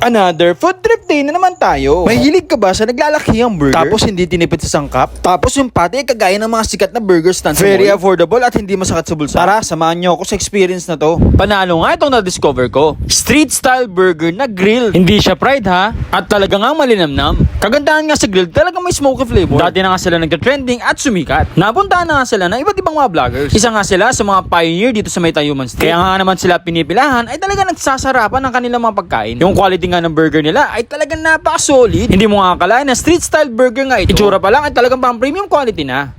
Another food trip day na naman tayo. Mahilig ka ba sa naglalakihang burger? Tapos hindi tinipid sa sangkap? Tapos yung pati kagaya ng mga sikat na burger stand sa mall? Very affordable at hindi masakit sa bulsa. Tara, samahan nyo ako sa experience na to. Panalo nga itong na-discover ko. Street style burger na grill. Hindi siya fried ha. At talaga nga malinamnam. Kagandahan nga sa grill, talaga may smoky flavor. Dati na nga sila nagka-trending at sumikat. Napuntahan na nga sila ng iba't ibang mga vloggers. Isa nga sila sa mga pioneer dito sa May Tayuman Street. Kaya nga naman sila pinipilahan ay talaga nagsasarapan ng kanilang mga pagkain. Yung quality nga ng burger nila ay talagang napaka-solid. Hindi mo nga akalain na street style burger nga ito. Itsura pa lang ay talagang pang premium quality na.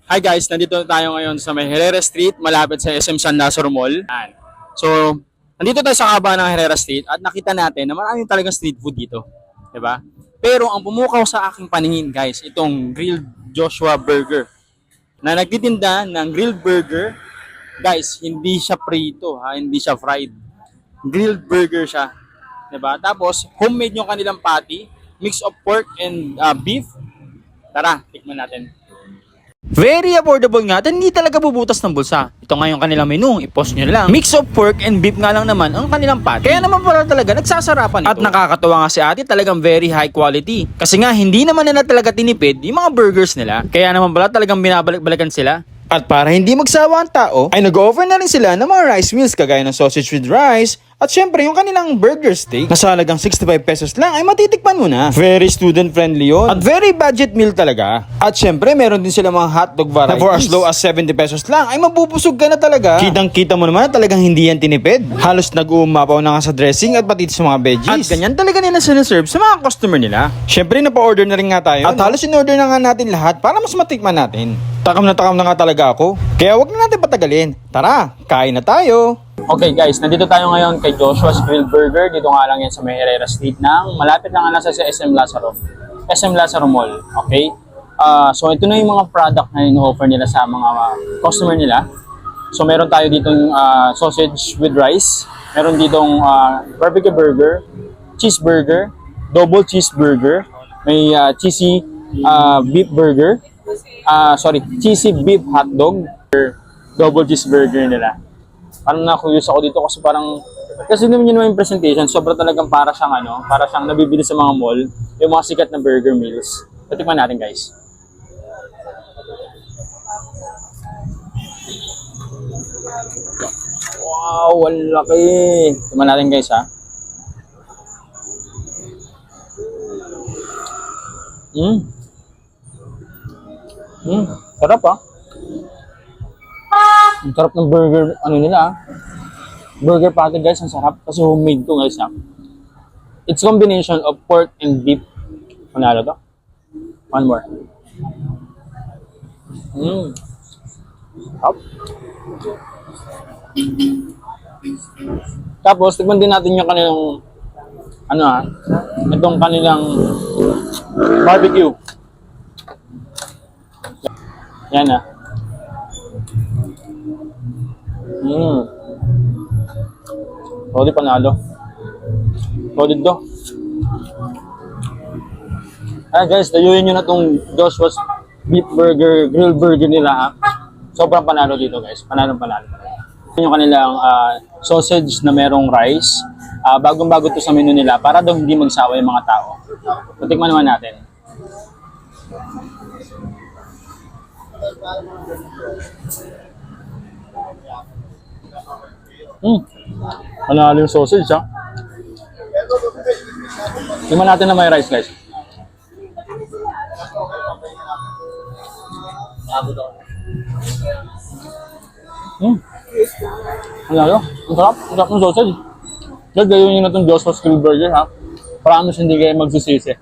Hi guys, nandito tayo ngayon sa may Herrera Street, malapit sa SM San Lazaro Mall. So, nandito tayo sa kahabaan ng Herrera Street at nakita natin na maraming talagang street food dito. Diba? Pero ang pumukaw sa aking paningin guys, itong Grilled Joshua Burger. Na nagtitinda ng grilled burger, guys, hindi siya prito, hindi siya fried. Grilled burger siya. Diba? Tapos, homemade yung kanilang patty, mix of pork and beef. Tara, tikman natin. Very affordable nga at hindi talaga bubutas ng bulsa. Ito nga yung kanilang menu, i-post nyo lang. Mix of pork and beef nga lang naman ang kanilang patty. Kaya naman pala talaga nagsasarapan ito. At nakakatawa nga si ate, talagang very high quality. Kasi nga hindi naman nila talaga tinipid yung mga burgers nila. Kaya naman pala talagang binabalik-balikan sila. At para hindi magsawa ang tao, ay nag-offer na rin sila ng mga rice meals kagaya ng sausage with rice at syempre yung kanilang burger steak na sa halagang 65 pesos lang ay matitikman mo na. Very student friendly yun at very budget meal talaga. At syempre meron din sila mga hotdog varieties na for as low as 70 pesos lang ay mabubusog ka na talaga. Kitang kita mo naman na talagang hindi yan tinipid. Halos nag-uumapaw na nga sa dressing at pati sa mga veggies. At ganyan talaga nila sinaserve sa mga customer nila. Syempre napa-order na rin nga tayo at halos in-order na nga natin lahat para mas matikman natin. Takam na nga talaga ako. Kaya wag na natin patagalin. Tara, kain na tayo. Okay guys, nandito tayo ngayon kay Joshua's Grilled Burger. Dito nga lang yan sa may Herrera Street ng malapit lang nga nasa sa SM Lazaro Mall. Okay? So ito na yung mga product na ino-offer nila sa mga customer nila. So meron tayo ditong sausage with rice. Meron ditong barbecue burger, cheeseburger, double cheeseburger, may cheesy beef burger, cheesy beef hotdog, double cheeseburger nila. Parang na-curious ako dito kasi naman yun yung presentation, sobra talagang para siyang nabibili sa mga mall, yung mga sikat na burger meals. Patikman natin guys. Wow, ang laki! Tikman natin guys ha. Sarap ha. Ang sarap ng burger, burger patty guys, ang sarap kasi homemade to guys ha. It's combination of pork and beef. Panalo to. One more. Sarap. Tapos, tikman din natin yung kanilang, itong kanilang barbecue. Yan ha. Solid panalo. Solid to. Guys, tayuin nyo na tong Joshua's Beef Burger, Grill Burger nila ha. Sobrang panalo dito guys. Panalo. Yung kanilang sausage na merong rice. Bagong-bago to sa menu nila para daw hindi magsawa yung mga tao. Tikman naman natin. Panalo yung sausage ha. Tingnan natin na may rice guys. Panalo. Ang sarap ng sausage. Guys, gawin nyo na itong Joshua's Grilled Burger ha. Promise hindi kayo magsisisi.